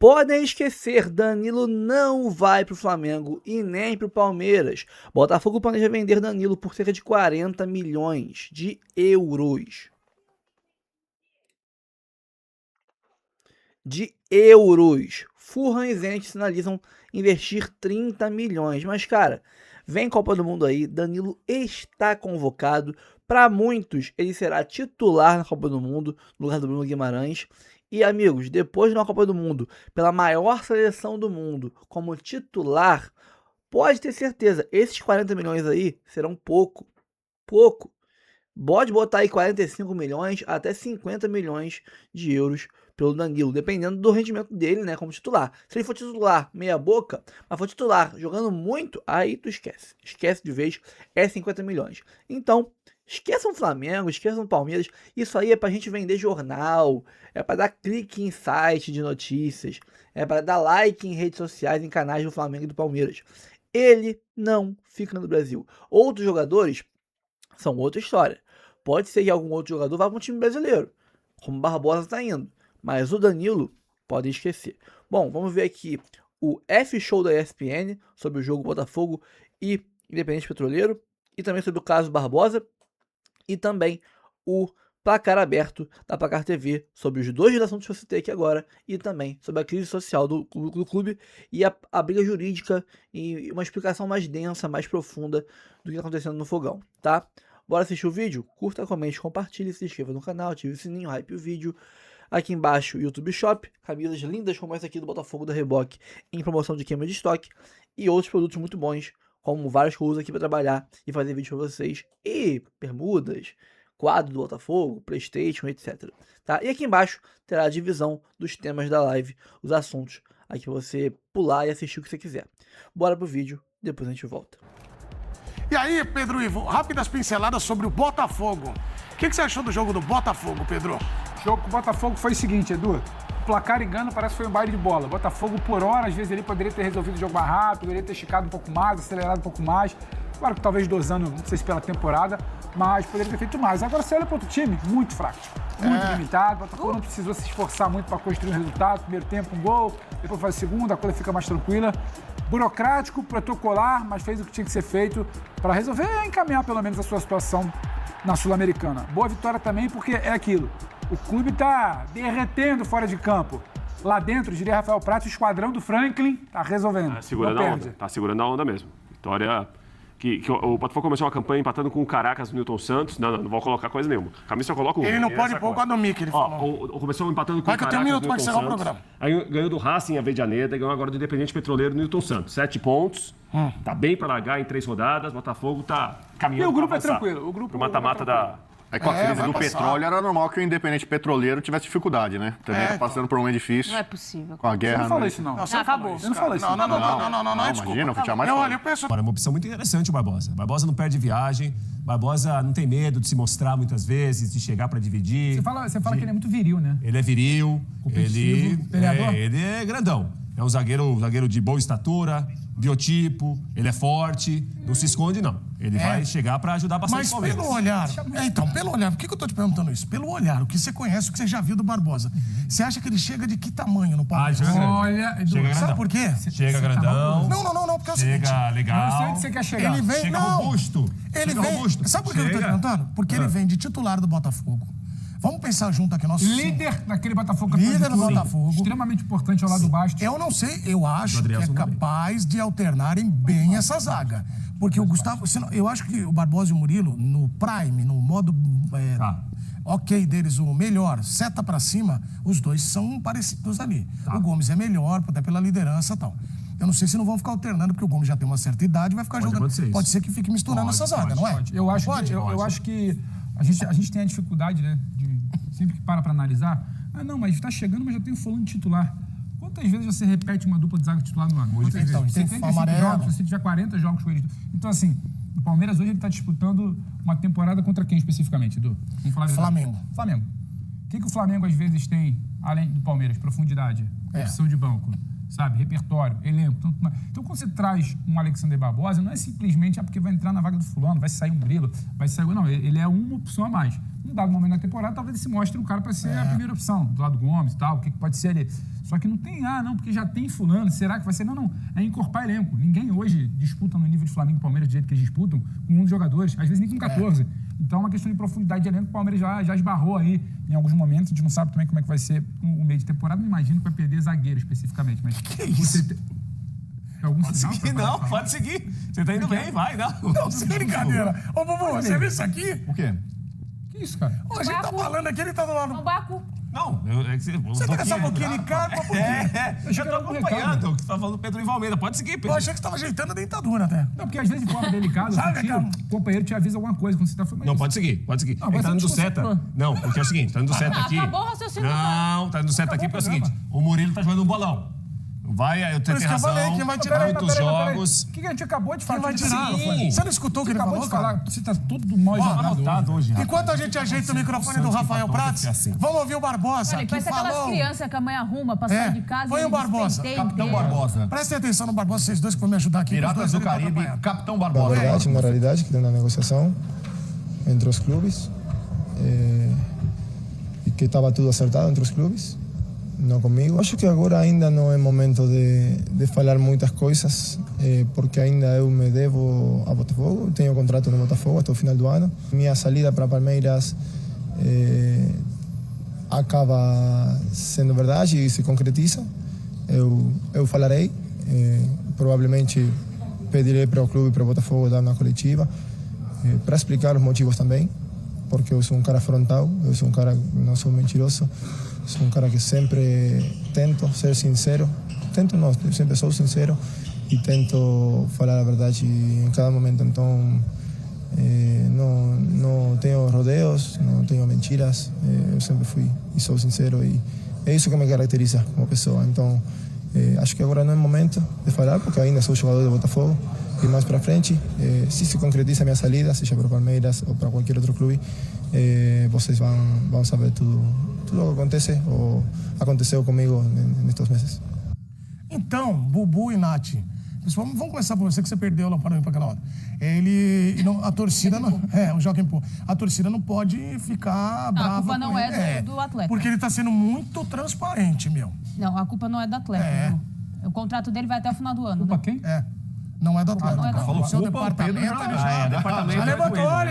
Podem esquecer, Danilo não vai para o Flamengo e nem para o Palmeiras. Botafogo planeja vender Danilo por cerca de 40 milhões de euros. Fulham e Zenit sinalizam investir 30 milhões. Mas, cara, vem Copa do Mundo aí, Danilo está convocado. Para muitos, ele será titular na Copa do Mundo, no lugar do Bruno Guimarães. E, amigos, depois de uma Copa do Mundo, pela maior seleção do mundo, como titular, pode ter certeza, esses 40 milhões aí serão pouco. Pode botar aí 45 milhões até 50 milhões de euros pelo Danilo, dependendo do rendimento dele, né, como titular. Se ele for titular meia boca, mas for titular jogando muito, aí tu esquece. Esquece de vez, é 50 milhões. Então, esqueçam o Flamengo, esqueçam o Palmeiras. Isso aí é pra gente vender jornal, é pra dar clique em site de notícias, é pra dar like em redes sociais, em canais do Flamengo e do Palmeiras. Ele não fica no Brasil. Outros jogadores são outra história. Pode ser que algum outro jogador vá para um time brasileiro, como o Barbosa está indo. Mas o Danilo, podem esquecer. Bom, vamos ver aqui o F-Show da ESPN sobre o jogo Botafogo e Independente Petroleiro. E também sobre o caso Barbosa. E também o Placar Aberto da Placar TV sobre os dois assuntos que eu citei aqui agora. E também sobre a crise social do clube e a briga jurídica e uma explicação mais densa, mais profunda do que está acontecendo no Fogão, tá? Bora assistir o vídeo? Curta, comente, compartilhe, se inscreva no canal, ative o sininho, hype o vídeo. Aqui embaixo, YouTube Shop, camisas lindas como essa aqui do Botafogo da Reboque em promoção de queima de estoque e outros produtos muito bons, como vários que eu uso aqui para trabalhar e fazer vídeo para vocês. E bermudas, quadro do Botafogo, Playstation, etc. Tá? E aqui embaixo terá a divisão dos temas da live, os assuntos, aqui você pular e assistir o que você quiser. Bora pro vídeo, depois a gente volta. E aí, Pedro Ivo, rápidas pinceladas sobre o Botafogo. O que você achou do jogo do Botafogo, Pedro? O jogo com o Botafogo foi o seguinte, Edu. O placar engano parece que foi um baile de bola. O Botafogo, por hora, às vezes ele poderia ter resolvido o jogo mais rápido, poderia ter esticado um pouco mais, acelerado um pouco mais. Claro que talvez dosando, não sei se pela temporada, mas poderia ter feito mais. Agora você olha para outro time, muito fraco, muito limitado. O Botafogo não precisou se esforçar muito para construir um resultado. Primeiro tempo, um gol, depois faz o segundo, a coisa fica mais tranquila. Burocrático, protocolar, mas fez o que tinha que ser feito para resolver e encaminhar pelo menos a sua situação na Sul-Americana. Boa vitória também, porque é aquilo. O clube está derretendo fora de campo. Lá dentro, diria Rafael Prats, o esquadrão do Franklin está resolvendo. Tá segurando a onda mesmo. Vitória que o Botafogo começou uma campanha empatando com o Caracas do Newton Santos. Não vou colocar coisa nenhuma. A camisa só coloca o... Ele não pode pôr o quadro do Mickey, ele falou. Começou empatando com o Caracas do Newton Santos. Aí ganhou do Racing, a Vedianeda, e ganhou agora do Independente Petroleiro do Newton Santos. 7 pontos. Tá bem para largar em 3 rodadas. Botafogo tá caminhando. E o grupo é tranquilo. O mata-mata da... Com a crise do petróleo, era normal que o Independente Petroleiro tivesse dificuldade, né? Também tá passando por um momento difícil. Não é possível. Com a guerra. Você não falou isso, não. Você acabou. Eu não falei isso. Não, desculpa. Imagina, eu tinha mais Não, fome. olha, eu penso... É uma opção muito interessante o Barbosa. Barbosa não perde viagem, Barbosa não tem medo de se mostrar muitas vezes, de chegar para dividir. Você fala que ele é muito viril, né? Ele é viril, competitivo, treinador. ele é grandão. É um zagueiro de boa estatura, biotipo, ele é forte, não se esconde, não. Ele vai chegar para ajudar bastante Mas o Palmeiras. pelo olhar... pelo olhar, por que eu tô te perguntando isso? Pelo olhar, o que você conhece, o que você já viu do Barbosa. Você acha que ele chega de que tamanho no Palmeiras? Olha, Edu, chega sabe por quê? Chega grandão. Não, porque é o seguinte... Chega legal. não sei onde você quer chegar. Ele vem... Chega não, robusto. Ele Chega vem... robusto. Sabe por que eu tô te perguntando? Porque ele vem de titular do Botafogo. Vamos pensar junto aqui, nosso... Líder daquele Botafogo. Líder do Botafogo. Extremamente importante ao lado do Bastos. Eu não sei, eu acho que é capaz de alternarem bem essa zaga. Porque o Gustavo... Eu acho que o Barbosa e o Murilo, no prime, no modo ok deles, o melhor, seta pra cima, os dois são parecidos ali. O Gomes é melhor, até pela liderança e tal. Eu não sei se não vão ficar alternando, porque o Gomes já tem uma certa idade e vai ficar jogando. Pode ser que fique misturando essa zaga, não é? Eu acho que a gente tem a dificuldade, né? Sempre que para analisar, mas tá chegando, mas já tem o fulano titular. Quantas vezes você repete uma dupla de zaga titular no ano? Então, tem 75 amarelo. jogos, se você tiver 40 jogos com ele. Então, assim, o Palmeiras hoje ele tá disputando uma temporada contra quem especificamente, Edu? Vamos falar Flamengo. Flamengo. O que o Flamengo às vezes tem, além do Palmeiras? Profundidade, opção de banco. sabe? Repertório, elenco. Então, quando você traz um Alexander Barbosa, não é simplesmente porque vai entrar na vaga do fulano, vai sair um Murilo, vai sair... Não, ele é uma opção a mais. Num dado momento da temporada, talvez ele se mostre um cara para ser a primeira opção, do lado do Gomes e tal, o que pode ser ali. Só que não tem, não, porque já tem fulano, será que vai ser? Não, é encorpar elenco. Ninguém hoje disputa no nível de Flamengo e Palmeiras do jeito que eles disputam, com 11 jogadores, às vezes nem com 14. Então é uma questão de profundidade de elenco, o Palmeiras já esbarrou aí em alguns momentos, a gente não sabe também como é que vai ser o meio de temporada, não imagino que vai perder zagueiro especificamente, mas... Que é isso? Pode seguir, não, pode seguir. Você tá indo bem, vai, não. Não, sem brincadeira. Ô, Bubu, você viu isso aqui? O quê? Que isso, cara? Ô, a gente tá falando aqui, ele tá do lado... O Baco. Não, Você tá com essa boquinha de caco, por quê? Eu tô acompanhando o que tá falando o Pedro Valmeida. Pode seguir, Pedro. Eu achei que você tava ajeitando a dentadura até. Não, porque às vezes de forma delicada, Sabe, o companheiro te avisa alguma coisa quando você tá falando. Não, pode seguir, pode seguir. Não, Ele mas tá indo do você seta. for. Não, porque é o seguinte, tá indo do seta aqui. Acabou o raciocínio. Não, tá indo do seta aqui porque é o seguinte, o Murilo tá jogando um bolão. Vai, eu tenho isso que eu razão, falei, quem vai tirar? muitos jogos. O que a gente acabou de falar? Quem vai Você tirar? Sim. Você não escutou o que ele acabou falou, de falar. cara? Você tá todo mal exaltado hoje. Enquanto a gente ajeita o microfone do Rafael Prats, vamos ouvir o Barbosa, Olha, que parece aquelas falou... crianças que a mãe arruma pra sair de casa Foi e o Barbosa. Capitão Barbosa. Prestem atenção no Barbosa, vocês dois que vão me ajudar aqui. Piratas do Caribe, Capitão Barbosa. Na realidade, que tem uma negociação entre os clubes e que estava tudo acertado entre os clubes, não comigo. Acho que agora ainda não é momento de falar muitas coisas, porque ainda eu me devo a Botafogo, tenho contrato no Botafogo até o final do ano. Minha saída para Palmeiras acaba sendo verdade e se concretiza. Eu falarei, provavelmente pedirei para o clube e para o Botafogo dar uma coletiva para explicar os motivos também, porque eu sou um cara frontal, eu sou um cara que não sou mentiroso, sou um cara que sempre tento ser sincero, eu sempre sou sincero e tento falar a verdade em cada momento, então não tenho rodeios, não tenho mentiras, eu sempre fui e sou sincero e é isso que me caracteriza como pessoa, então acho que agora não é momento de falar, porque ainda sou jogador de Botafogo e mais para frente, se concretiza a minha saída, seja para o Palmeiras ou para qualquer outro clube, vocês vão saber tudo o que acontece ou aconteceu comigo nestes meses. Então, Bubu e Nath, vamos começar por você, que você perdeu lá para aquela hora. A torcida não... o Joaquim Pô. A torcida não pode ficar brava. A culpa não com ele. é do atleta. Porque ele tá sendo muito transparente, meu. Não, a culpa não é do atleta. Não. O contrato dele vai até o final do ano. Culpa né? quem? Não é do atleta. Não é do atleta. Falou Seu culpa, o Pedro departamento... departamento. Já levantou ali!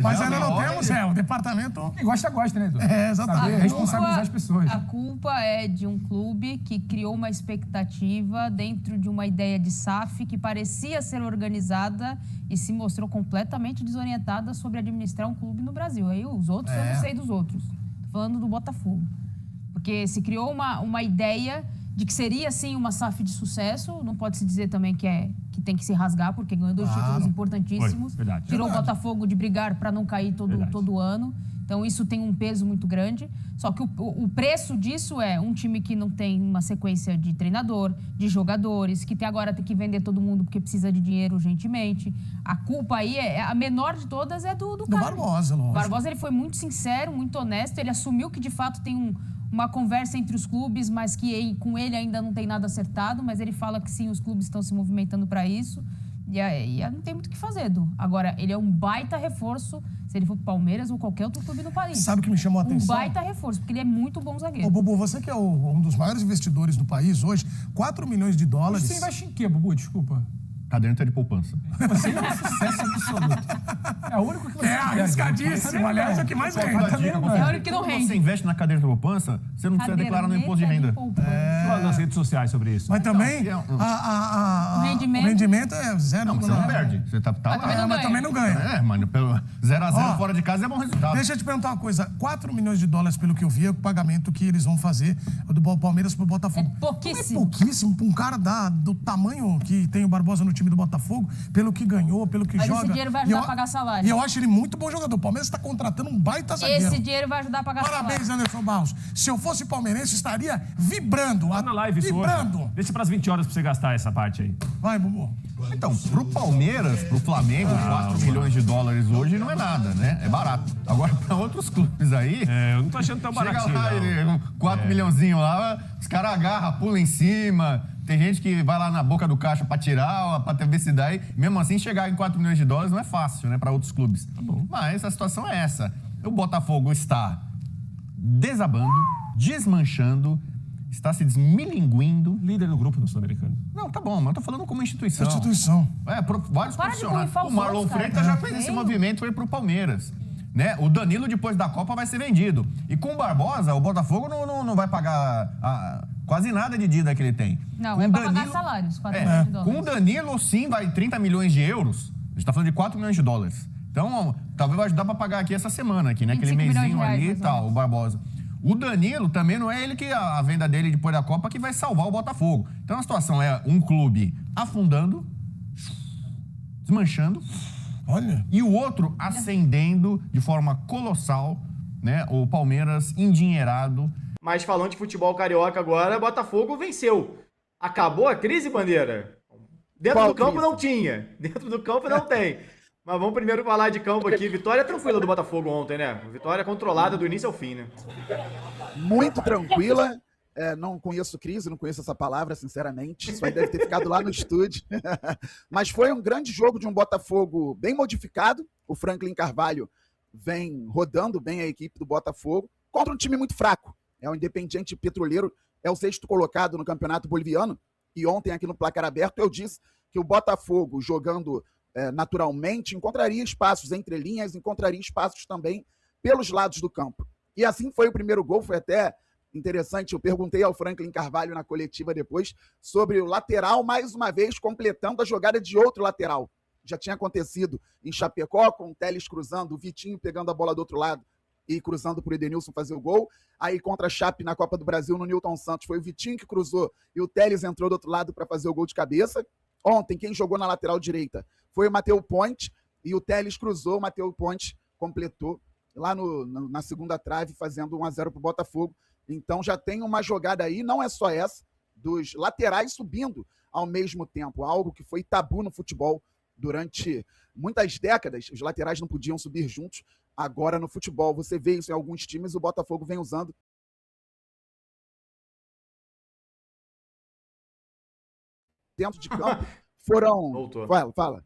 Mas ele ainda não vai- temos, o departamento... Quem gosta, né, Edu? Exatamente. Saber responsabilizar as pessoas. A culpa é de um clube que criou uma expectativa dentro de uma ideia de SAF que parecia ser organizada e se mostrou completamente desorientada sobre administrar um clube no Brasil. Aí os outros, eu não sei dos outros. Tô falando do Botafogo. Porque se criou uma ideia de que seria, sim, uma SAF de sucesso. Não pode se dizer também que tem que se rasgar, porque ganhou 2 títulos importantíssimos. Foi, verdade. Tirou o Botafogo de brigar para não cair todo ano. Então, isso tem um peso muito grande. Só que o preço disso é um time que não tem uma sequência de treinador, de jogadores, que agora tem que vender todo mundo porque precisa de dinheiro urgentemente. A culpa aí, a menor de todas, é do cara. Barbosa, lógico. O Barbosa, ele foi muito sincero, muito honesto. Ele assumiu que, de fato, tem uma conversa entre os clubes, mas que com ele ainda não tem nada acertado. Mas ele fala que, sim, os clubes estão se movimentando para isso. E não tem muito o que fazer, Edu. Agora, ele é um baita reforço se ele for pro Palmeiras ou qualquer outro clube no país. Sabe o que me chamou a atenção? Um baita reforço, porque ele é muito bom zagueiro. Ô, Bubu, você que é um dos maiores investidores do país hoje, 4 milhões de dólares... Você investe em quê, Bubu? Desculpa. Caderneta de poupança. Você é um sucesso absoluto. É o único que você arriscadíssimo. Aliás, é o que mais rende. É o único que não Quando rende. você investe na caderneta de poupança, você não precisa declarar no imposto de renda. Fala nas redes sociais sobre isso. Mas também, O o rendimento é zero. Não, mas você não perde. Você tá Mas também não mas também não ganha. mano, pelo 0x0 Ó, fora de casa é bom resultado. Deixa eu te perguntar uma coisa. 4 milhões de dólares, pelo que eu vi, é o pagamento que eles vão fazer do Palmeiras pro Botafogo. É pouquíssimo. Não é pouquíssimo pra um cara do tamanho que tem o Barbosa no time do Botafogo, pelo que ganhou, pelo que Mas joga. esse dinheiro vai ajudar a pagar salário. E eu acho ele muito bom jogador. O Palmeiras está contratando um baita zagueiro. Esse dinheiro vai ajudar a pagar Parabéns, salário. Anderson Barros. Se eu fosse palmeirense, estaria vibrando. Tá na live isso hoje. Vibrando. Deixa pras 20 horas pra você gastar essa parte aí. Vai, Bubu. Então, pro Palmeiras, pro Flamengo, 4 milhões de dólares hoje não é nada, né? É barato. Agora, pra outros clubes aí... eu não tô achando tão baratinho, chega lá, 4 milhãozinho lá, os caras agarram, pulam em cima. Tem gente que vai lá na boca do caixa pra tirar, pra ver se dá. E mesmo assim, chegar em 4 milhões de dólares não é fácil, né? Pra outros clubes. Tá bom. Mas a situação é essa. O Botafogo está desabando, desmanchando, está se desmilinguindo. Líder do grupo do Sul-Americano. Não, tá bom, mas eu tô falando como instituição. Instituição. Vários profissionais. O Marlon Freitas já fez esse movimento, foi pro Palmeiras. Né? O Danilo, depois da Copa, vai ser vendido. E com o Barbosa, o Botafogo não vai pagar quase nada de dívida que ele tem. Não, com é pra pagar salários, 4 milhões de dólares. Com o Danilo, sim, vai 30 milhões de euros. A gente tá falando de 4 milhões de dólares. Então, talvez vai ajudar pra pagar aqui essa semana, aqui, né? Aquele mesinho ali e tal, o Barbosa. O Danilo também não é ele que a venda dele depois da Copa que vai salvar o Botafogo. Então a situação é um clube afundando, desmanchando, e o outro ascendendo de forma colossal, né? O Palmeiras endinheirado. Mas falando de futebol carioca agora, Botafogo venceu. Acabou a crise, Bandeira? Dentro do campo não tinha. Dentro do campo não tem. Mas vamos primeiro falar de campo aqui. Vitória tranquila do Botafogo ontem, né? Vitória controlada do início ao fim, né? Muito tranquila. Não conheço crise, não conheço essa palavra, sinceramente. Isso aí deve ter ficado lá no estúdio. Mas foi um grande jogo de um Botafogo bem modificado. O Franklin Carvalho vem rodando bem a equipe do Botafogo contra um time muito fraco. É o Independiente Petroleiro, é o 6º colocado no Campeonato Boliviano. E ontem, aqui no Placar Aberto, eu disse que o Botafogo, jogando naturalmente, encontraria espaços entre linhas, encontraria espaços também pelos lados do campo. E assim foi o primeiro gol, foi até interessante. Eu perguntei ao Franklin Carvalho na coletiva depois sobre o lateral, mais uma vez completando a jogada de outro lateral. Já tinha acontecido em Chapecó, com o Telles cruzando, o Vitinho pegando a bola do outro lado e cruzando para o Edenilson fazer o gol. Aí contra a Chape na Copa do Brasil, no Newton Santos, foi o Vitinho que cruzou e o Telles entrou do outro lado para fazer o gol de cabeça. Ontem, quem jogou na lateral direita foi o Matheus Ponte, e o Telles cruzou, o Matheus Ponte completou lá na segunda trave, fazendo 1-0 para o Botafogo. Então já tem uma jogada aí, não é só essa, dos laterais subindo ao mesmo tempo, algo que foi tabu no futebol durante muitas décadas. Os laterais não podiam subir juntos. Agora no futebol você vê isso em alguns times, o Botafogo vem usando. Dentro de campo foram... Voltou. Fala.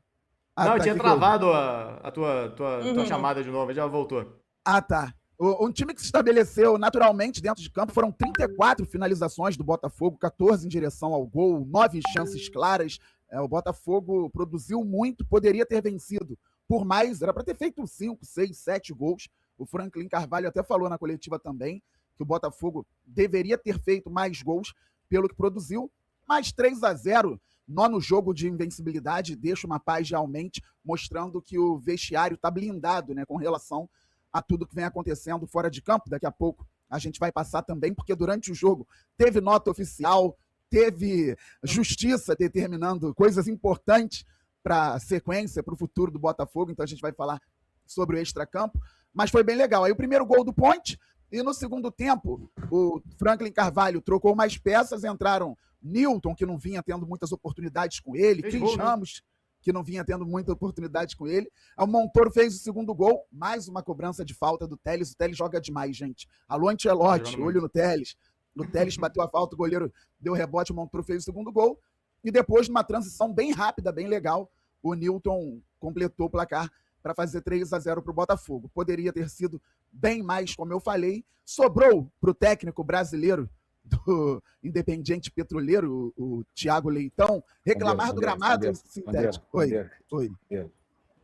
Não, tinha travado a tua chamada de novo, já voltou. Tá. Um time que se estabeleceu naturalmente dentro de campo, foram 34 finalizações do Botafogo, 14 em direção ao gol, 9 chances claras. O Botafogo produziu muito, poderia ter vencido por mais, era para ter feito 5, 6, 7 gols. O Franklin Carvalho até falou na coletiva também que o Botafogo deveria ter feito mais gols pelo que produziu, mas 3-0, nono jogo de invencibilidade, deixa uma paz realmente, mostrando que o vestiário está blindado, né, com relação a tudo que vem acontecendo fora de campo. Daqui a pouco a gente vai passar também, porque durante o jogo teve nota oficial, teve justiça determinando coisas importantes para a sequência, para o futuro do Botafogo, então a gente vai falar sobre o extracampo, mas foi bem legal. Aí o primeiro gol do Ponte, e no segundo tempo o Franklin Carvalho trocou mais peças, entraram Newton, que não vinha tendo muitas oportunidades com ele, Cris Ramos, que não vinha tendo muita oportunidade com ele. O Montoro fez o segundo gol, mais uma cobrança de falta do Telles. O Telles joga demais, gente. Alô, Ancelotti, olho no Telles. O Telles bateu a falta, o goleiro deu rebote, o Montoro fez o segundo gol. E depois, numa transição bem rápida, bem legal, o Newton completou o placar para fazer 3-0 para o Botafogo. Poderia ter sido bem mais, como eu falei. Sobrou para o técnico brasileiro do Independiente Petroleiro, o Thiago Leitão, reclamar do gramado sintético. Oi.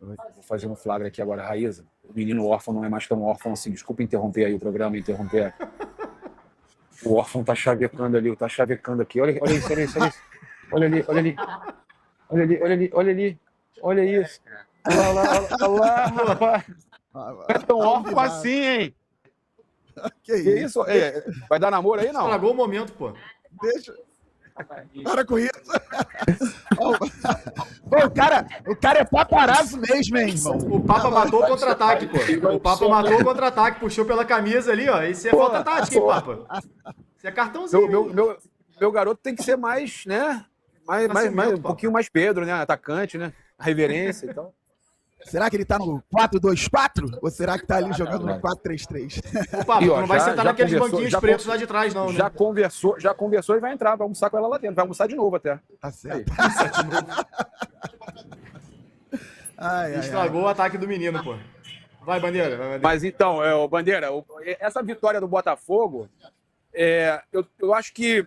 Vou fazer um flagra aqui agora, Raíza. O menino órfão não é mais tão órfão assim. Desculpa interromper aí o programa, interromper. O órfão tá chavecando ali, tá chavecando aqui. Olha isso, olha isso, olha isso. Olha ali, olha ali. Olha ali, olha ali, olha ali. Olha isso. Olha lá, rapaz. Não é tão órfão assim, hein? Que isso? Vai dar namoro aí, não? Estragou o momento, pô. Deixa. Para com isso. Pô, o cara é paparazzo mesmo, hein, irmão? O Papa matou o contra-ataque, pô. O Papa matou o contra-ataque, puxou pela camisa ali, ó. Isso é falta tática, hein, Papa? Isso é cartãozinho. Meu garoto tem que ser mais, né? um pouquinho mais Pedro, né? Atacante, né? A reverência e tal. Será que ele tá no 4-2-4? Ou será que tá ali jogando no 4-3-3? Opa, tu não vai sentar naqueles banquinhos pretos lá de trás, não, né? Já conversou e vai entrar, vai almoçar com ela lá dentro. Vai almoçar de novo até. Tá certo. Estragou o ataque do menino, pô. Vai, Bandeira. Mas então, Bandeira, essa vitória do Botafogo, eu acho que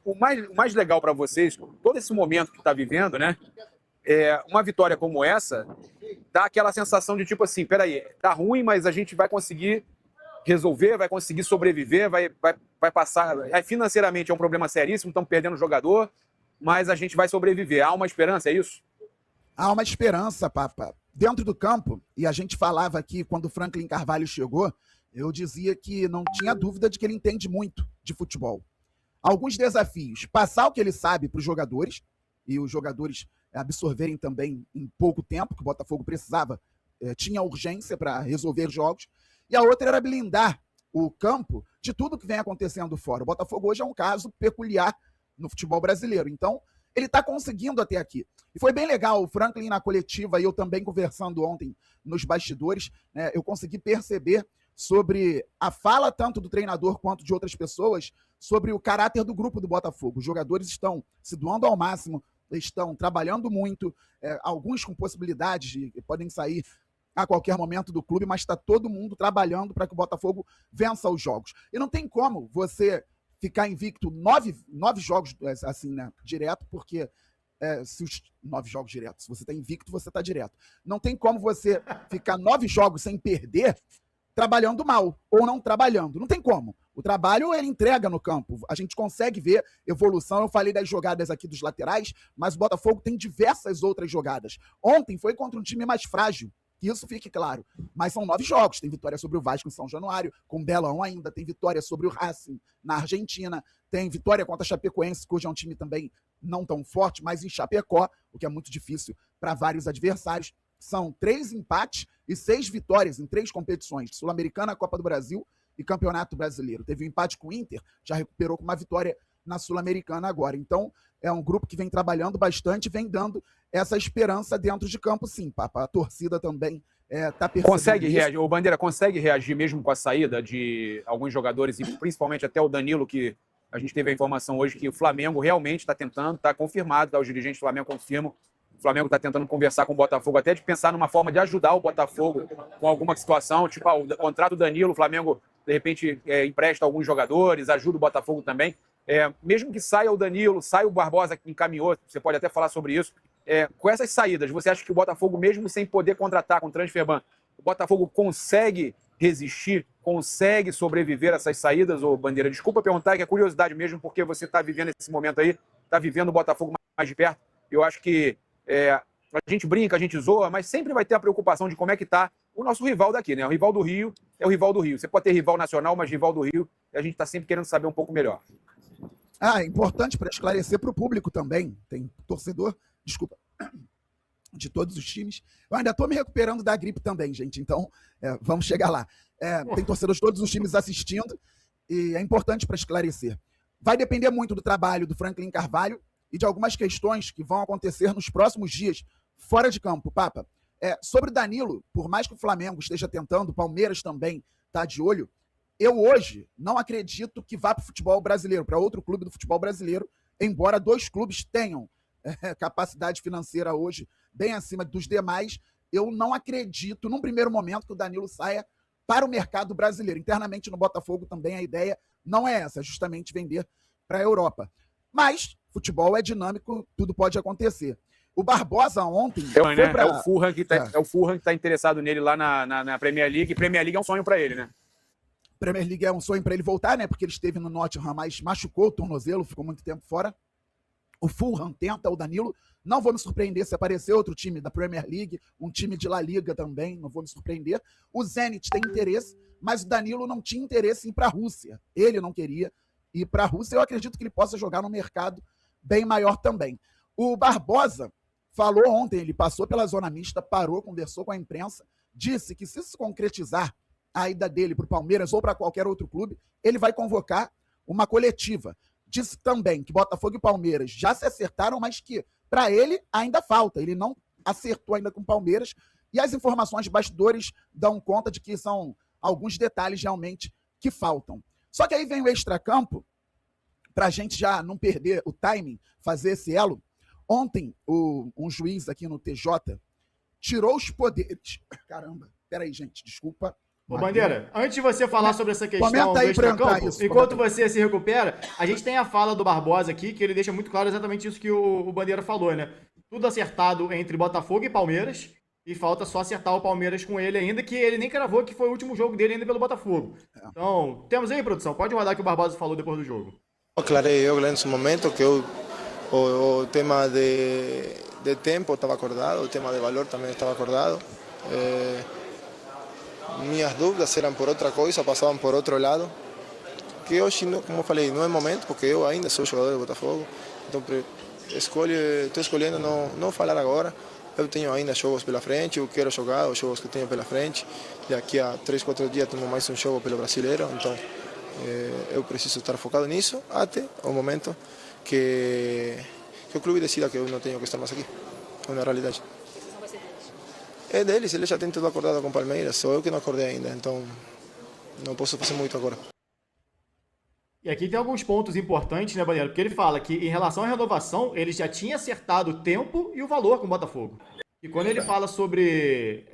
o mais legal para vocês, todo esse momento que tá vivendo, né? Uma vitória como essa dá aquela sensação de tipo assim, peraí, tá ruim, mas a gente vai conseguir resolver, vai conseguir sobreviver, vai passar. Financeiramente é um problema seríssimo, estamos perdendo jogador, mas a gente vai sobreviver. Há uma esperança, é isso? Há uma esperança, Papa. Dentro do campo, e a gente falava aqui quando o Franklin Carvalho chegou, eu dizia que não tinha dúvida de que ele entende muito de futebol. Alguns desafios, passar o que ele sabe para os jogadores, e os jogadores absorverem também em pouco tempo, que o Botafogo precisava, tinha urgência para resolver jogos, e a outra era blindar o campo de tudo que vem acontecendo fora. O Botafogo hoje é um caso peculiar no futebol brasileiro, então ele está conseguindo até aqui. E foi bem legal, o Franklin na coletiva, e eu também conversando ontem nos bastidores, né, eu consegui perceber sobre a fala tanto do treinador quanto de outras pessoas sobre o caráter do grupo do Botafogo. Os jogadores estão se doando ao máximo, estão trabalhando muito, alguns com possibilidades de podem sair a qualquer momento do clube, mas está todo mundo trabalhando para que o Botafogo vença os jogos. E não tem como você ficar invicto 9 jogos assim, né, direto, porque se os 9 jogos diretos, se você está invicto, você está direto. Não tem como você ficar 9 jogos sem perder trabalhando mal ou não trabalhando. Não tem como. O trabalho, ele entrega no campo. A gente consegue ver evolução. Eu falei das jogadas aqui dos laterais, mas o Botafogo tem diversas outras jogadas. Ontem foi contra um time mais frágil, que isso fique claro. Mas são 9 jogos. Tem vitória sobre o Vasco em São Januário, com o Belão ainda. Tem vitória sobre o Racing na Argentina. Tem vitória contra a Chapecoense, que hoje é um time também não tão forte, mas em Chapecó, o que é muito difícil para vários adversários. São 3 empates e 6 vitórias em 3 competições, Sul-Americana, Copa do Brasil e Campeonato Brasileiro. Teve um empate com o Inter, já recuperou com uma vitória na Sul-Americana agora. Então, é um grupo que vem trabalhando bastante, vem dando essa esperança dentro de campo, sim, Papa. A torcida também está percebendo. Consegue reagir, o Bandeira consegue reagir mesmo com a saída de alguns jogadores, e principalmente até o Danilo, que a gente teve a informação hoje que o Flamengo realmente está tentando, está confirmado, os dirigentes do Flamengo confirmam. O Flamengo está tentando conversar com o Botafogo, até de pensar numa forma de ajudar o Botafogo com alguma situação, tipo o contrato do Danilo, o Flamengo, de repente, empresta alguns jogadores, ajuda o Botafogo também. Mesmo que saia o Danilo, saia o Barbosa, que encaminhou, você pode até falar sobre isso. Com essas saídas, você acha que o Botafogo, mesmo sem poder contratar com o transfer ban, o Botafogo consegue resistir, consegue sobreviver a essas saídas, ô Bandeira? Desculpa perguntar, que é curiosidade mesmo, porque você está vivendo esse momento aí, está vivendo o Botafogo mais de perto. Eu acho que a gente brinca, a gente zoa, mas sempre vai ter a preocupação de como é que está o nosso rival daqui, né? O rival do Rio é o rival do Rio. Você pode ter rival nacional, mas rival do Rio, e a gente está sempre querendo saber um pouco melhor. É importante para esclarecer para o público também. Tem torcedor, de todos os times. Eu ainda estou me recuperando da gripe também, gente, então vamos chegar lá. Tem torcedores de todos os times assistindo, e é importante para esclarecer. Vai depender muito do trabalho do Franklin Carvalho e de algumas questões que vão acontecer nos próximos dias fora de campo, Papa. Sobre o Danilo, por mais que o Flamengo esteja tentando, o Palmeiras também está de olho, eu hoje não acredito que vá para o futebol brasileiro, para outro clube do futebol brasileiro, embora 2 clubes tenham capacidade financeira hoje bem acima dos demais, eu não acredito, num primeiro momento, que o Danilo saia para o mercado brasileiro. Internamente no Botafogo também a ideia não é essa, é justamente vender para a Europa. Mas futebol é dinâmico, tudo pode acontecer. O Barbosa ontem... É o Fulham que está interessado nele lá na Premier League, e Premier League é um sonho para ele, né? Premier League é um sonho para ele voltar, né? Porque ele esteve no Nottingham, mas machucou o tornozelo, ficou muito tempo fora. O Fulham tenta o Danilo. Não vou me surpreender se aparecer outro time da Premier League, um time de La Liga também, não vou me surpreender. O Zenit tem interesse, mas o Danilo não tinha interesse em ir para a Rússia. Ele não queria ir para a Rússia. Eu acredito que ele possa jogar no mercado bem maior também. O Barbosa falou ontem, ele passou pela zona mista, parou, conversou com a imprensa, disse que se concretizar a ida dele para o Palmeiras ou para qualquer outro clube, ele vai convocar uma coletiva. disse também que Botafogo e Palmeiras já se acertaram, mas que para ele ainda falta. Ele não acertou ainda com o Palmeiras. E as informações de bastidores dão conta de que são alguns detalhes realmente que faltam. Só que aí vem o extracampo, para a gente já não perder o timing, fazer esse elo. Ontem, um juiz aqui no TJ tirou os poderes... Caramba, peraí, gente, desculpa. Ô, Bandeira, antes de você falar sobre essa questão Comenta aí do pra extracampo, isso, enquanto você se recupera, a gente tem a fala do Barbosa aqui, que ele deixa muito claro exatamente isso que o Bandeira falou, né? Tudo acertado entre Botafogo e Palmeiras, e falta só acertar o Palmeiras com ele ainda, que ele nem cravou que foi o último jogo dele ainda pelo Botafogo. Então, temos aí, produção, pode rodar o que o Barbosa falou depois do jogo. Aclarei eu nesse momento que o tema de tempo estava acordado, o tema de valor também estava acordado. Minhas dúvidas eram por outra coisa, passavam por outro lado, que hoje, como eu falei, não é momento, porque eu ainda sou jogador do Botafogo, então estou escolhendo não falar agora. Eu tenho ainda jogos pela frente, eu quero jogar os jogos que tenho pela frente. Daqui a 3, 4 dias temos mais um jogo pelo Brasileiro, então eu preciso estar focado nisso até o momento que o clube decida que eu não tenho que estar mais aqui. É uma realidade. É deles, eles já têm tudo acordado com o Palmeiras, sou eu que não acordei ainda, então não posso fazer muito agora. E aqui tem alguns pontos importantes, né, Bandeira? Porque ele fala que em relação à renovação, ele já tinha acertado o tempo e o valor com o Botafogo. E quando ele fala sobre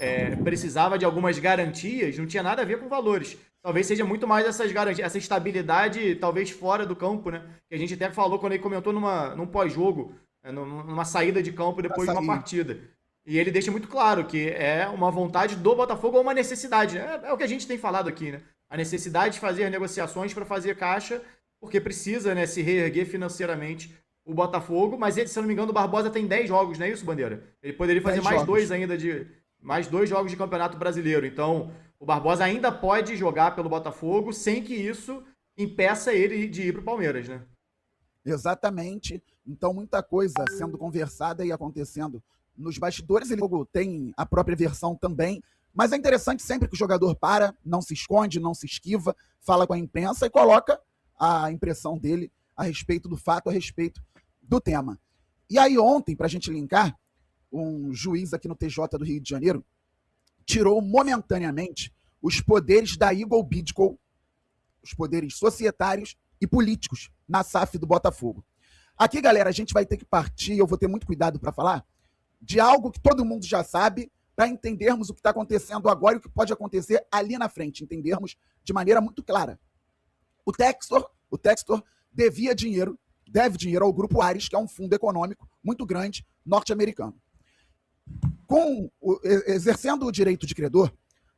precisava de algumas garantias, não tinha nada a ver com valores. Talvez seja muito mais essas garantias, essa estabilidade, talvez fora do campo, né? Que a gente até falou quando ele comentou num pós-jogo, numa saída de campo depois de uma partida. E ele deixa muito claro que é uma vontade do Botafogo ou uma necessidade, né? É o que a gente tem falado aqui, né? A necessidade de fazer negociações para fazer caixa, porque precisa, né, se reerguer financeiramente o Botafogo. Mas ele, se eu não me engano, o Barbosa tem 10 jogos, não é isso, Bandeira? Ele poderia fazer mais dois jogos de Campeonato Brasileiro. Então, o Barbosa ainda pode jogar pelo Botafogo sem que isso impeça ele de ir para o Palmeiras, né? Exatamente. Então, muita coisa sendo conversada e acontecendo nos bastidores. Ele tem a própria versão também. Mas é interessante sempre que o jogador não se esconde, não se esquiva, fala com a imprensa e coloca a impressão dele a respeito do fato, a respeito do tema. E aí ontem, para a gente linkar, um juiz aqui no TJ do Rio de Janeiro tirou momentaneamente os poderes da Eagle Bidco, os poderes societários e políticos na SAF do Botafogo. Aqui, galera, a gente vai ter que partir, eu vou ter muito cuidado para falar, de algo que todo mundo já sabe, para entendermos o que está acontecendo agora e o que pode acontecer ali na frente, entendermos de maneira muito clara. O Textor deve dinheiro ao Grupo Ares, que é um fundo econômico muito grande, norte-americano. Exercendo o direito de credor,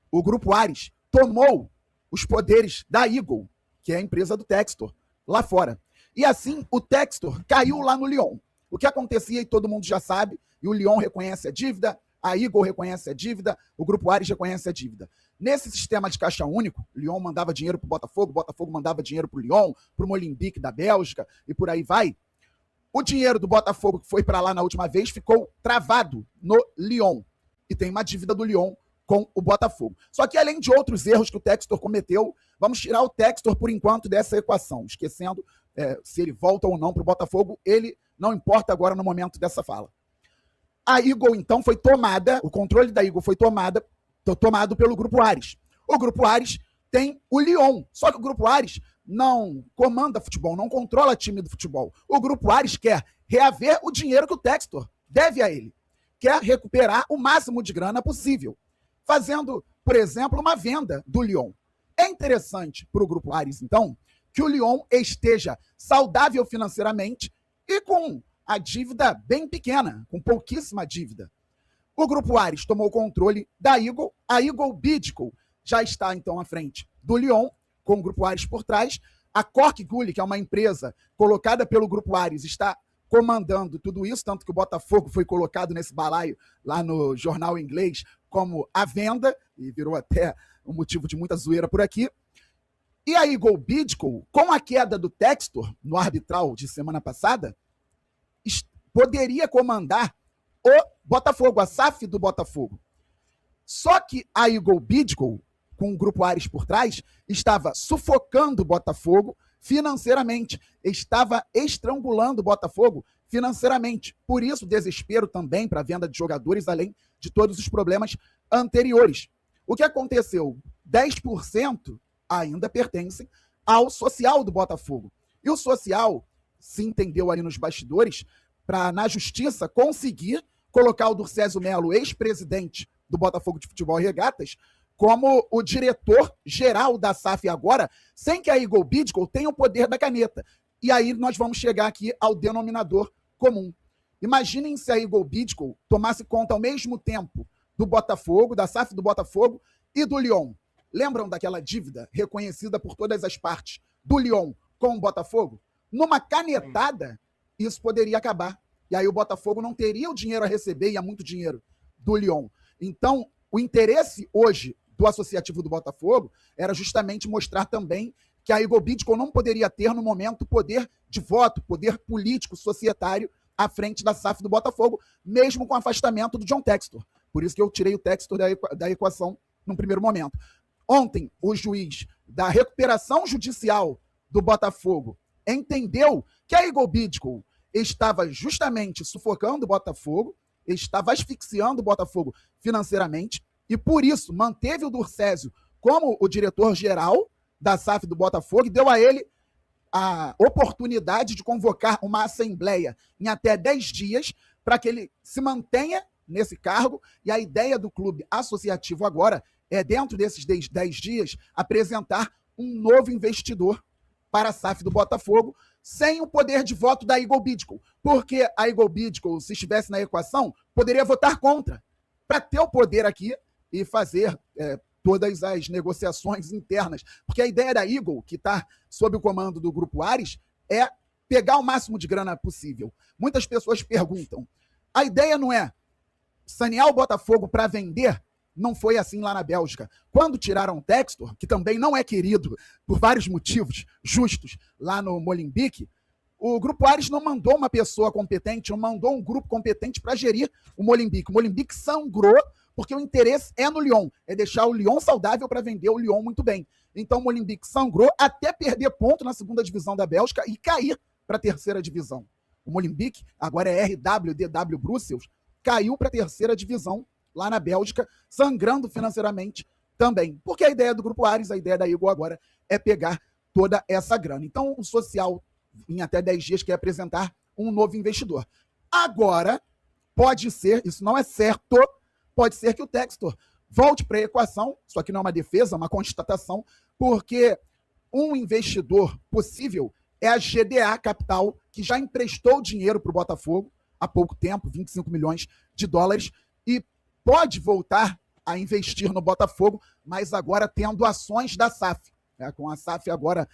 o Grupo Ares tomou os poderes da Eagle, que é a empresa do Textor, lá fora. E assim, o Textor caiu lá no Lyon. O que acontecia, e todo mundo já sabe, e o Lyon reconhece a dívida, a Eagle reconhece a dívida, o Grupo Ares reconhece a dívida. Nesse sistema de caixa único, o Lyon mandava dinheiro para o Botafogo mandava dinheiro para o Lyon, para o Molenbeek da Bélgica, e por aí vai. O dinheiro do Botafogo que foi para lá na última vez ficou travado no Lyon. E tem uma dívida do Lyon com o Botafogo. Só que além de outros erros que o Textor cometeu, vamos tirar o Textor por enquanto dessa equação, esquecendo se ele volta ou não para o Botafogo, ele não importa agora no momento dessa fala. A Eagle, então, foi tomada, o controle da Eagle foi tomado pelo Grupo Ares. O Grupo Ares tem o Lyon, só que o Grupo Ares não comanda futebol, não controla time do futebol. O Grupo Ares quer reaver o dinheiro que o Textor deve a ele. Quer recuperar o máximo de grana possível, fazendo, por exemplo, uma venda do Lyon. É interessante para o Grupo Ares, então, que o Lyon esteja saudável financeiramente e com a dívida bem pequena, com pouquíssima dívida. O Grupo Ares tomou o controle da Eagle, a Eagle Bidco já está então à frente do Lyon, com o Grupo Ares por trás. A Cork Gully, que é uma empresa colocada pelo Grupo Ares, está comandando tudo isso, tanto que o Botafogo foi colocado nesse balaio lá no jornal inglês como a venda, e virou até um motivo de muita zoeira por aqui. E a Eagle Bidco, com a queda do Textor no arbitral de semana passada, poderia comandar o Botafogo, a SAF do Botafogo. Só que a Eagle Bidco, com o Grupo Ares por trás, estava sufocando o Botafogo, financeiramente. Estava estrangulando o Botafogo financeiramente. Por isso, desespero também para a venda de jogadores, além de todos os problemas anteriores. O que aconteceu? 10% ainda pertencem ao social do Botafogo. E o social se entendeu ali nos bastidores para, na justiça, conseguir colocar o Durcésio Melo, ex-presidente do Botafogo de Futebol e Regatas, como o diretor-geral da SAF agora, sem que a Eagle Bidco tenha o poder da caneta. E aí nós vamos chegar aqui ao denominador comum. Imaginem se a Eagle Bidco tomasse conta ao mesmo tempo do Botafogo, da SAF do Botafogo e do Lyon. Lembram daquela dívida reconhecida por todas as partes do Lyon com o Botafogo? Numa canetada, isso poderia acabar. E aí o Botafogo não teria o dinheiro a receber, e há muito dinheiro, do Lyon. Então, o interesse hoje do associativo do Botafogo era justamente mostrar também que a Eagle Bidco não poderia ter, no momento, poder de voto, poder político, societário, à frente da SAF do Botafogo, mesmo com o afastamento do John Textor. Por isso que eu tirei o Textor da equação num primeiro momento. Ontem, o juiz da recuperação judicial do Botafogo entendeu que a Eagle Bidco estava justamente sufocando o Botafogo, estava asfixiando o Botafogo financeiramente, e por isso manteve o Durcésio como o diretor-geral da SAF do Botafogo e deu a ele a oportunidade de convocar uma assembleia em até 10 dias para que ele se mantenha nesse cargo. E a ideia do clube associativo agora é, dentro desses 10 dias, apresentar um novo investidor para a SAF do Botafogo, sem o poder de voto da Eagle Bidco. Porque a Eagle Bidco, se estivesse na equação, poderia votar contra, para ter o poder aqui e fazer todas as negociações internas. Porque a ideia da Eagle, que está sob o comando do Grupo Ares, é pegar o máximo de grana possível. Muitas pessoas perguntam, a ideia não é sanear o Botafogo para vender? Não foi assim lá na Bélgica. Quando tiraram o Textor, que também não é querido por vários motivos justos lá no Molenbeek, o Grupo Ares não mandou uma pessoa competente, não mandou um grupo competente para gerir o Molenbeek. O Molenbeek sangrou porque o interesse é no Lyon, é deixar o Lyon saudável para vender o Lyon muito bem. Então o Molenbeek sangrou até perder ponto na segunda divisão da Bélgica e cair para a terceira divisão. O Molenbeek, agora é RWDW Brussels, caiu para a terceira divisão lá na Bélgica, sangrando financeiramente também. Porque a ideia do Grupo Ares, a ideia da Eagle agora é pegar toda essa grana. Então o social, em até 10 dias, quer apresentar um novo investidor. Agora, pode ser, isso não é certo, pode ser que o Textor volte para a equação, só que não é uma defesa, é uma constatação, porque um investidor possível é a GDA Capital, que já emprestou dinheiro para o Botafogo há pouco tempo, 25 milhões de dólares, e pode voltar a investir no Botafogo, mas agora tendo ações da SAF. Com a SAF agora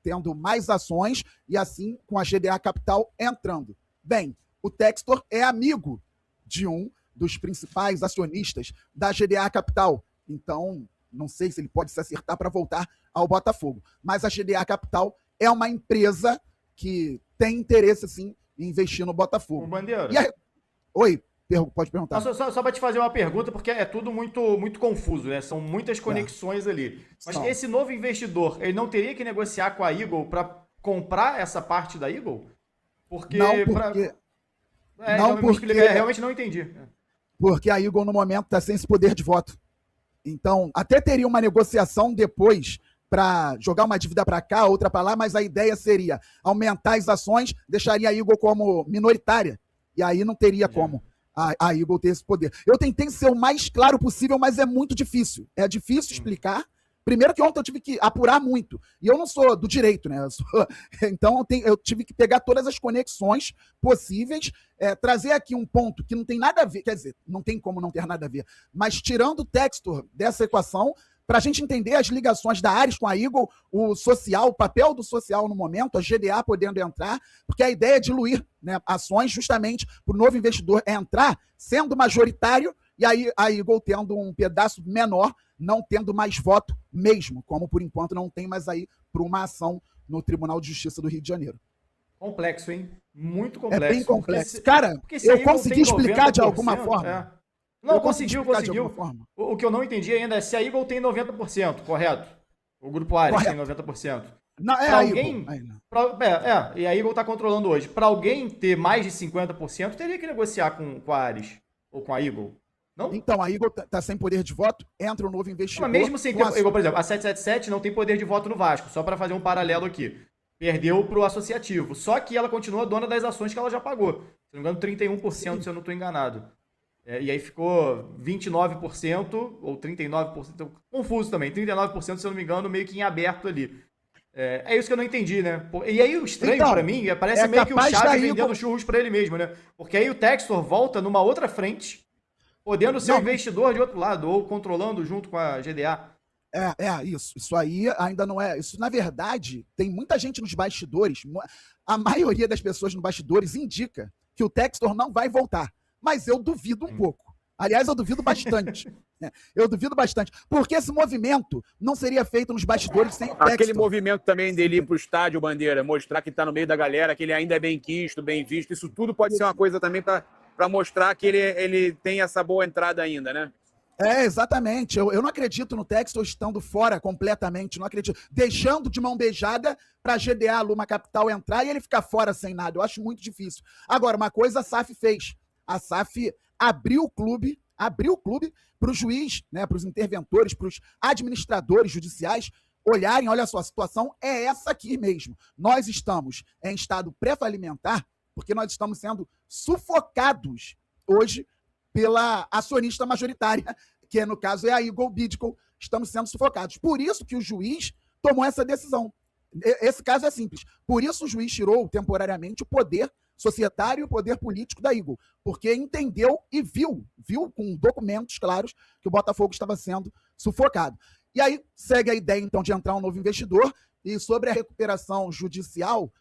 tendo mais ações e assim com a GDA Capital entrando. Bem, o Textor é amigo de um dos principais acionistas da GDA Capital. Então, não sei se ele pode se acertar para voltar ao Botafogo. Mas a GDA Capital é uma empresa que tem interesse, sim, em investir no Botafogo. Bandeira. Oi, pode perguntar. Só para te fazer uma pergunta, porque é tudo muito confuso, né? São muitas conexões ali. Mas esse novo investidor, ele não teria que negociar com a Eagle para comprar essa parte da Eagle? Porque... Não, porque... realmente não entendi. Porque a Eagle, no momento, está sem esse poder de voto. Então, até teria uma negociação depois para jogar uma dívida para cá, outra para lá, mas a ideia seria aumentar as ações, deixaria a Eagle como minoritária. E aí não teria como a Eagle ter esse poder. Eu tentei ser o mais claro possível, mas é muito difícil. É difícil explicar. Primeiro que ontem eu tive que apurar muito. E eu não sou do direito, né? Então eu tive que pegar todas as conexões possíveis, trazer aqui um ponto que não tem nada a ver, quer dizer, não tem como não ter nada a ver, mas tirando o Textor dessa equação, para a gente entender as ligações da Ares com a Eagle, o social, o papel do social no momento, a GDA podendo entrar, porque a ideia é diluir, né, ações justamente para o novo investidor entrar sendo majoritário e aí a Eagle tendo um pedaço menor, não tendo mais voto mesmo, como por enquanto não tem mais aí por uma ação no Tribunal de Justiça do Rio de Janeiro. Complexo, hein? Muito complexo. É bem complexo. Cara, eu consegui explicar de alguma forma. Não, conseguiu. O que eu não entendi ainda é se a Eagle tem 90%, correto? O Grupo Ares tem 90%. Não, é pra a alguém. E a Eagle tá controlando hoje. Pra alguém ter mais de 50%, teria que negociar com a Ares ou com a Eagle. Não? Então, a Eagle tá sem poder de voto, entra um novo investidor. Mas mesmo sem ter, Eagle, por exemplo, a 777 não tem poder de voto no Vasco, só para fazer um paralelo aqui. Perdeu pro associativo. Só que ela continua dona das ações que ela já pagou. Se não me engano, 31%, se eu não estou enganado. E aí ficou 29% ou 39%. Confuso também. 39%, se eu não me engano, meio que em aberto ali. É isso que eu não entendi, né? E aí o estranho então, pra mim, parece meio que o Chaves vendendo churros pra ele mesmo, né? Porque aí o Textor volta numa outra frente, podendo ser um investidor de outro lado, ou controlando junto com a GDA. Isso. Isso aí ainda não é. Isso, na verdade, tem muita gente nos bastidores. A maioria das pessoas nos bastidores indica que o Textor não vai voltar. Mas eu duvido um pouco. Aliás, eu duvido bastante. Eu duvido bastante. Porque esse movimento não seria feito nos bastidores sem o Textor. Aquele movimento também dele ir pro estádio, Bandeira, mostrar que tá no meio da galera, que ele ainda é bem quisto, bem visto. Isso tudo pode ser uma coisa também para mostrar que ele tem essa boa entrada ainda, né? Exatamente. Eu não acredito no Textor estando fora completamente, não acredito. Deixando de mão beijada para a GDA, Luma Capital, entrar e ele ficar fora sem nada. Eu acho muito difícil. Agora, uma coisa a SAF fez. A SAF abriu o clube para o juiz, né, para os interventores, para os administradores judiciais olharem, olha só, a situação é essa aqui mesmo. Nós estamos em estado pré-falimentar porque nós estamos sendo sufocados hoje pela acionista majoritária, que no caso é a Eagle Bidco, estamos sendo sufocados. Por isso que o juiz tomou essa decisão. Esse caso é simples. Por isso o juiz tirou temporariamente o poder societário e o poder político da Eagle, porque entendeu e viu com documentos claros que o Botafogo estava sendo sufocado. E aí segue a ideia, então, de entrar um novo investidor, e sobre a recuperação judicial,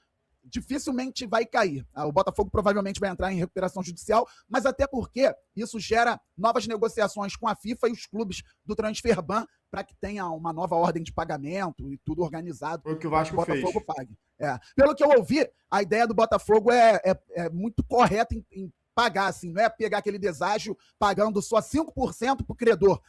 dificilmente vai cair. O Botafogo provavelmente vai entrar em recuperação judicial, mas até porque isso gera novas negociações com a FIFA e os clubes do Transferban para que tenha uma nova ordem de pagamento e tudo organizado. Foi o que o Vasco Botafogo fez. Pague. Pelo que eu ouvi, a ideia do Botafogo é muito correta em pagar, assim, não é pegar aquele deságio pagando só 5% para o credor,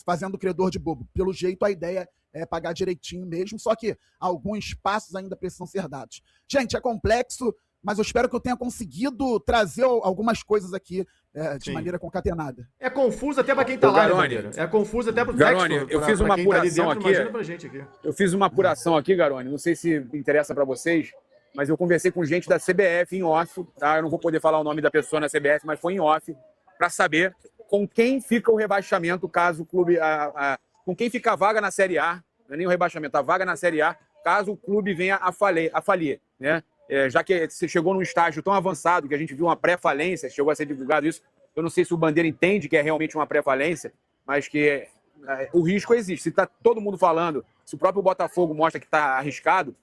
fazendo o credor de bobo. Pelo jeito, a ideia é pagar direitinho mesmo, só que alguns passos ainda precisam ser dados. Gente, é complexo, mas eu espero que eu tenha conseguido trazer algumas coisas aqui de maneira concatenada. É confuso até para quem tá lá, Garone. É confuso até para o Garone, eu fiz uma apuração aqui. Eu fiz uma apuração aqui, Garone, não sei se interessa para vocês, mas eu conversei com gente da CBF em off, tá? Eu não vou poder falar o nome da pessoa na CBF, mas foi em off, para saber com quem fica o rebaixamento caso o clube... com quem fica a vaga na Série A, não é nem o rebaixamento, a vaga na Série A, caso o clube venha a falir, né? Já que você chegou num estágio tão avançado que a gente viu uma pré-falência, chegou a ser divulgado isso, eu não sei se o Bandeira entende que é realmente uma pré-falência, mas que o risco existe. Se está todo mundo falando, se o próprio Botafogo mostra que está arriscado,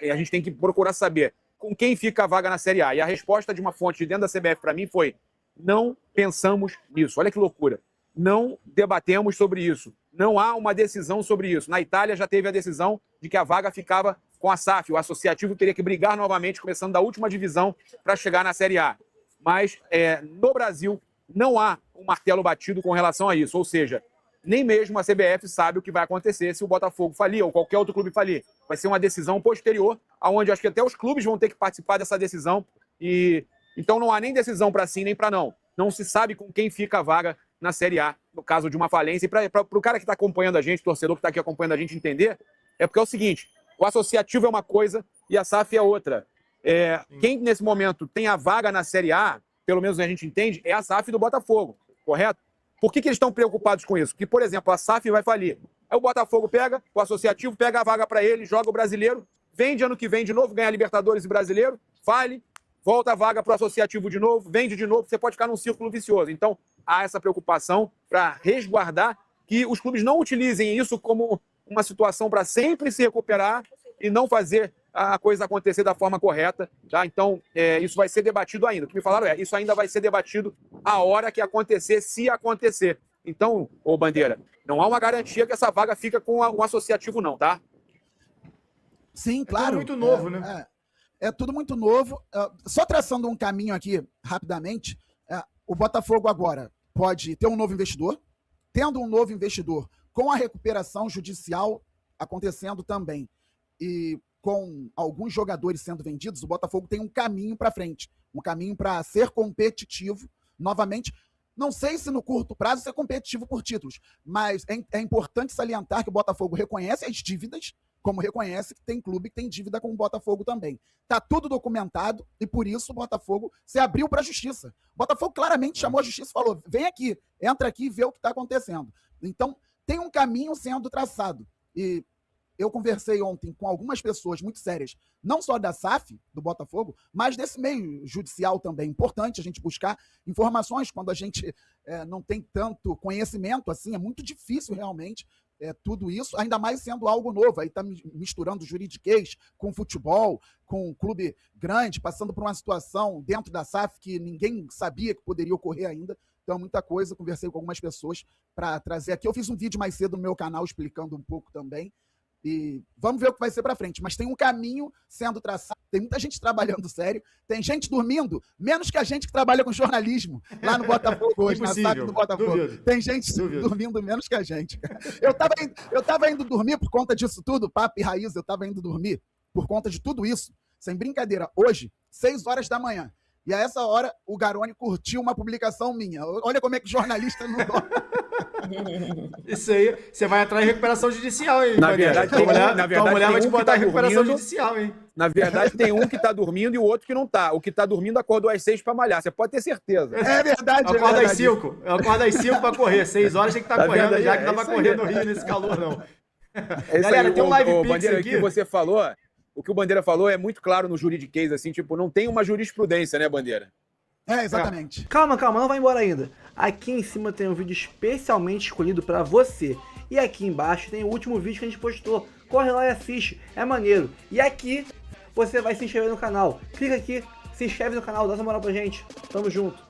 a gente tem que procurar saber com quem fica a vaga na Série A. E a resposta de uma fonte de dentro da CBF para mim foi: não pensamos nisso. Olha que loucura. Não debatemos sobre isso. Não há uma decisão sobre isso. Na Itália já teve a decisão de que a vaga ficava com a SAF. O associativo teria que brigar novamente, começando da última divisão, para chegar na Série A. Mas no Brasil não há um martelo batido com relação a isso. Ou seja, nem mesmo a CBF sabe o que vai acontecer se o Botafogo falir ou qualquer outro clube falir. Vai ser uma decisão posterior, onde acho que até os clubes vão ter que participar dessa decisão. Então não há nem decisão para sim nem para não. Não se sabe com quem fica a vaga na Série A, no caso de uma falência. E para o cara que está acompanhando a gente, torcedor que está aqui acompanhando a gente entender, é porque é o seguinte: o associativo é uma coisa e a SAF é outra. Quem nesse momento tem a vaga na Série A, pelo menos a gente entende, é a SAF do Botafogo, correto? Por que eles estão preocupados com isso? Porque, por exemplo, a SAF vai falir. Aí o Botafogo pega, o associativo pega a vaga para ele, joga o brasileiro, vende ano que vem de novo, ganha Libertadores e Brasileiro, fale, volta a vaga para o associativo de novo, vende de novo, você pode ficar num círculo vicioso. Então, há essa preocupação para resguardar que os clubes não utilizem isso como uma situação para sempre se recuperar e não fazer a coisa acontecer da forma correta. Tá? Então, isso vai ser debatido ainda. O que me falaram isso ainda vai ser debatido a hora que acontecer, se acontecer. Então, ô Bandeira, não há uma garantia que essa vaga fica com o associativo não, tá? Sim, claro. É tudo muito novo, né? É tudo muito novo. Só traçando um caminho aqui, rapidamente, o Botafogo agora pode ter um novo investidor. Tendo um novo investidor, com a recuperação judicial acontecendo também, e com alguns jogadores sendo vendidos, o Botafogo tem um caminho para frente, um caminho para ser competitivo novamente. Não sei se no curto prazo ser competitivo por títulos, mas é importante salientar que o Botafogo reconhece as dívidas, como reconhece que tem clube que tem dívida com o Botafogo também. Tá tudo documentado e por isso o Botafogo se abriu para a justiça. O Botafogo claramente chamou a justiça e falou: vem aqui, entra aqui e vê o que está acontecendo. Então, tem um caminho sendo traçado. E eu conversei ontem com algumas pessoas muito sérias, não só da SAF, do Botafogo, mas desse meio judicial também. Importante a gente buscar informações quando a gente não tem tanto conhecimento assim, é muito difícil realmente tudo isso, ainda mais sendo algo novo. Aí está misturando juridiquês com futebol, com um clube grande, passando por uma situação dentro da SAF que ninguém sabia que poderia ocorrer ainda. Então, muita coisa, conversei com algumas pessoas para trazer aqui. Eu fiz um vídeo mais cedo no meu canal explicando um pouco também. E vamos ver o que vai ser para frente. Mas tem um caminho sendo traçado, tem muita gente trabalhando sério, tem gente dormindo, menos que a gente que trabalha com jornalismo lá no Botafogo hoje, na SAF do Botafogo. Duvido. Tem gente dormindo menos que a gente. Eu tava indo dormir por conta disso tudo, Papo e Raiz, eu tava indo dormir por conta de tudo isso, sem brincadeira. Hoje, 6 horas da manhã, e a essa hora o Garone curtiu uma publicação minha. Olha como é que jornalista não dorme. Isso aí, você vai entrar em recuperação judicial, hein? Na verdade, tua mulher vai te botar em recuperação judicial, hein? Na verdade, tem um que tá dormindo e o outro que não tá. O que tá dormindo acordou às 6 pra malhar, você pode ter certeza. É verdade, eu acordo às 5. Eu acordo às 5 pra correr. 6 horas tem que estar correndo, já que não vai correr no Rio nesse calor, não. Galera, tem um live pix Bandeira, aqui. Você falou, o que o Bandeira falou é muito claro no juridiquês, assim, tipo, não tem uma jurisprudência, né, Bandeira? Exatamente. Calma, não vai embora ainda. Aqui em cima tem um vídeo especialmente escolhido pra você. E aqui embaixo tem o último vídeo que a gente postou. Corre lá e assiste, é maneiro. E aqui você vai se inscrever no canal. Clica aqui, se inscreve no canal, dá essa moral pra gente. Tamo junto.